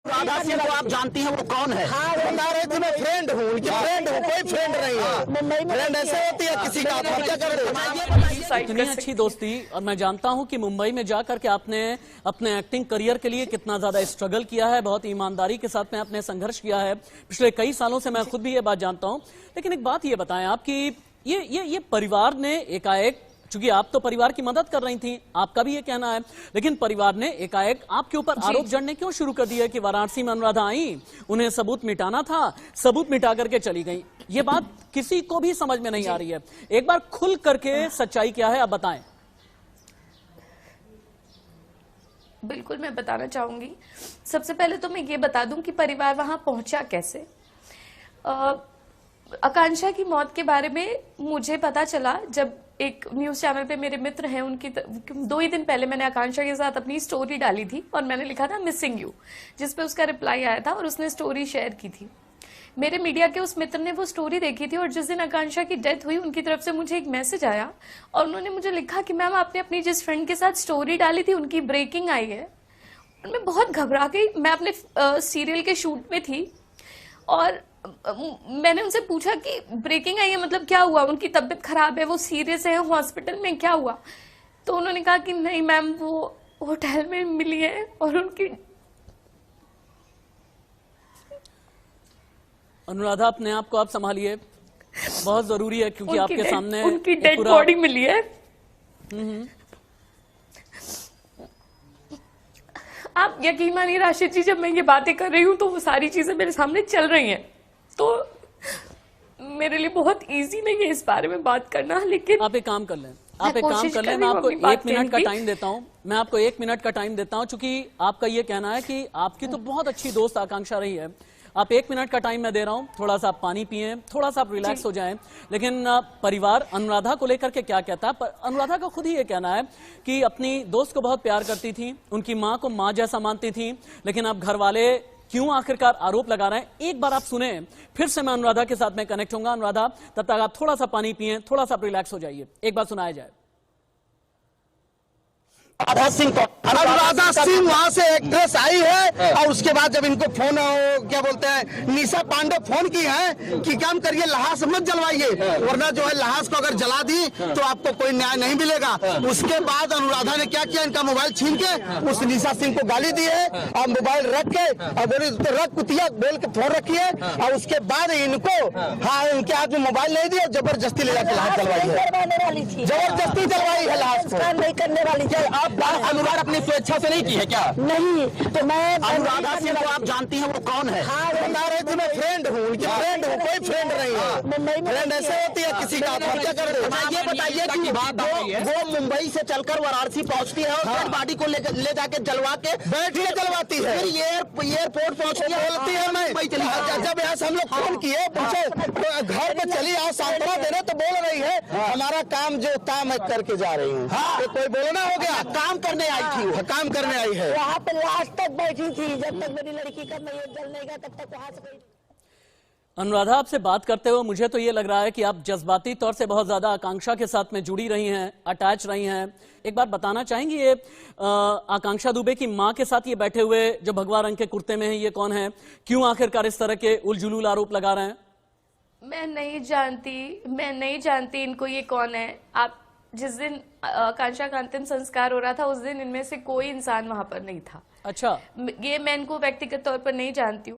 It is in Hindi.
राधा सिंह को आप जानती हैं, वो कौन है? हाँ, बता रहे थे मैं फ्रेंड हूँ, उनकी फ्रेंड हूँ, कोई फ्रेंड नहीं है। फ्रेंड ऐसे होती है किसी का, आप क्या कर रहे? इतनी अच्छी दोस्ती, और मैं जानता हूं कि मुंबई में जाकर के आपने अपने एक्टिंग करियर के लिए कितना ज्यादा स्ट्रगल किया है, बहुत ईमानदारी के साथ में आपने संघर्ष किया है पिछले कई सालों से। मैं खुद भी ये बात जानता हूं। लेकिन एक बात ये बताएं आप कि ये परिवार ने एकाएक, चूंकि आप तो परिवार की मदद कर रही थी, आपका भी ये कहना है, लेकिन परिवार ने एकाएक आपके ऊपर आरोप जड़ने क्यों शुरू कर दिया कि वाराणसी में अनुराधा आई, उन्हें सबूत मिटाना था, सबूत मिटा करके चली गई? ये बात किसी को भी समझ में नहीं आ रही है। एक बार खुल करके सच्चाई क्या है आप बताएं। बिल्कुल, मैं बताना चाहूंगी। सबसे पहले तो मैं ये बता दूं कि परिवार वहां पहुंचा कैसे। आकांक्षा की मौत के बारे में मुझे पता चला जब एक न्यूज चैनल पे मेरे मित्र हैं, उनकी 2 ही दिन पहले मैंने आकांक्षा के साथ अपनी स्टोरी डाली थी और मैंने लिखा था मिसिंग यू, जिसपे उसका रिप्लाई आया था और उसने स्टोरी शेयर की थी। मेरे मीडिया के उस मित्र ने वो स्टोरी देखी थी और जिस दिन आकांक्षा की डेथ हुई उनकी तरफ से मुझे एक मैसेज आया और उन्होंने मुझे लिखा कि मैम आपने अपनी जिस फ्रेंड के साथ स्टोरी डाली थी उनकी ब्रेकिंग आई है। और मैं बहुत घबरा गई। मैं अपने सीरियल के शूट में थी और मैंने उनसे पूछा कि ब्रेकिंग आई है मतलब क्या हुआ, उनकी तबीयत खराब है, वो सीरियस है हॉस्पिटल में, क्या हुआ? तो उन्होंने कहा कि नहीं मैम वो होटल में मिली है और उनकी। अनुराधा, अपने आप को आप संभालिए, बहुत जरूरी है क्योंकि आपके सामने उनकी डेड बॉडी मिली है। आप यकीन मानिए राशिद जी, जब मैं ये बातें कर रही हूँ तो वो सारी चीजें मेरे सामने चल रही हैं, तो मेरे लिए बहुत इजी नहीं है इस बारे में बात करना। लेकिन आप एक काम कर लें, आप एक काम कर लें, मैं आपको 1 मिनट का टाइम देता हूं, मैं आपको 1 मिनट का टाइम देता हूं, चूंकि आपका ये कहना है कि आपकी तो बहुत अच्छी दोस्त आकांक्षा रही है। आप 1 मिनट का टाइम मैं दे रहा हूं, थोड़ा सा आप पानी पिए, थोड़ा सा आप रिलैक्स हो जाएं। लेकिन परिवार अनुराधा को लेकर के क्या कहता है? पर अनुराधा का खुद ही ये कहना है कि अपनी दोस्त को बहुत प्यार करती थी, उनकी माँ को माँ जैसा मानती थी, लेकिन अब घर वाले क्यों आखिरकार आरोप लगा रहे हैं? एक बार आप सुने, फिर से मैं अनुराधा के साथ में कनेक्ट होऊंगा। अनुराधा, तब तक आप थोड़ा सा पानी पिए, थोड़ा सा रिलैक्स हो जाइए, एक बार सुनाया जाए। राधा सिंह को, अनुराधा सिंह वहाँ से एक्ट्रेस आई है और उसके बाद जब इनको फोन क्या बोलते हैं निशा पांडे फोन की है कि काम करिए लहास मत जलवाइए, वरना जो है लहास को अगर जला दी तो आपको कोई न्याय नहीं मिलेगा। उसके बाद अनुराधा ने क्या किया, इनका मोबाइल छीन के उस निशा सिंह को गाली दी है और मोबाइल रख के और बोली तो रख कुतिया बोल के फोन रखी है। और उसके बाद इनको इनके हाथ में मोबाइल नहीं दिया, जबरदस्ती ले जाकर लहास जलवाई है, जबरदस्ती जलवाई है लहास को, नहीं करने वाली थी। अनुराधा अपनी स्वेच्छा से नहीं की है क्या? नहीं, तो मैं अनुराधा सिंह को आप जानती हैं, वो कौन है? हाँ, बता रहे थे मैं फ्रेंड हूँ, उनकी फ्रेंड हूँ, कोई फ्रेंड नहीं है। फ्रेंड ऐसे होती है किसी का, आप क्या कर रहे हो? ये बताइए कि वो मुंबई से चलकर वाराणसी पहुंचती है और डेड बॉडी को ले जाके जलवा के बैठ के जलवाती है, फिर एयरपोर्ट पहुंचती है, बोलती है मैं जब यहाँ से हम लोग फोन किए पूछे घर पे चली आओ सांत्वना देने, तो बोल रही है हमारा काम जो काम है करके जा रही हूँ। कोई बोलना हो गया, काम करने आई थी, वो काम करने आई है। वहाँ पे लास्ट तक बैठी थी, जब तक मेरी लड़की का मैयत जल नहीं गया तब तक वहाँ से गई। अनुराधा, आपसे बात करते हुए मुझे तो ये लग रहा है कि आप जज्बाती तौर से बहुत ज्यादा आकांक्षा के साथ में जुड़ी रही हैं, अटैच रही हैं। एक बात बताना चाहेंगी, ये आकांक्षा दुबे की मां के साथ ये बैठे हुए जो भगवा रंग के कुर्ते में है, ये कौन है? क्यों आखिरकार इस तरह के उलझुलूल आरोप लगा रहे हैं? मैं नहीं जानती इनको ये कौन है। आप जिस दिन आकांक्षा का अंतिम संस्कार हो रहा था उस दिन इनमें से कोई इंसान वहां पर नहीं था। अच्छा, ये मैं इनको व्यक्तिगत तौर पर नहीं जानती हूँ।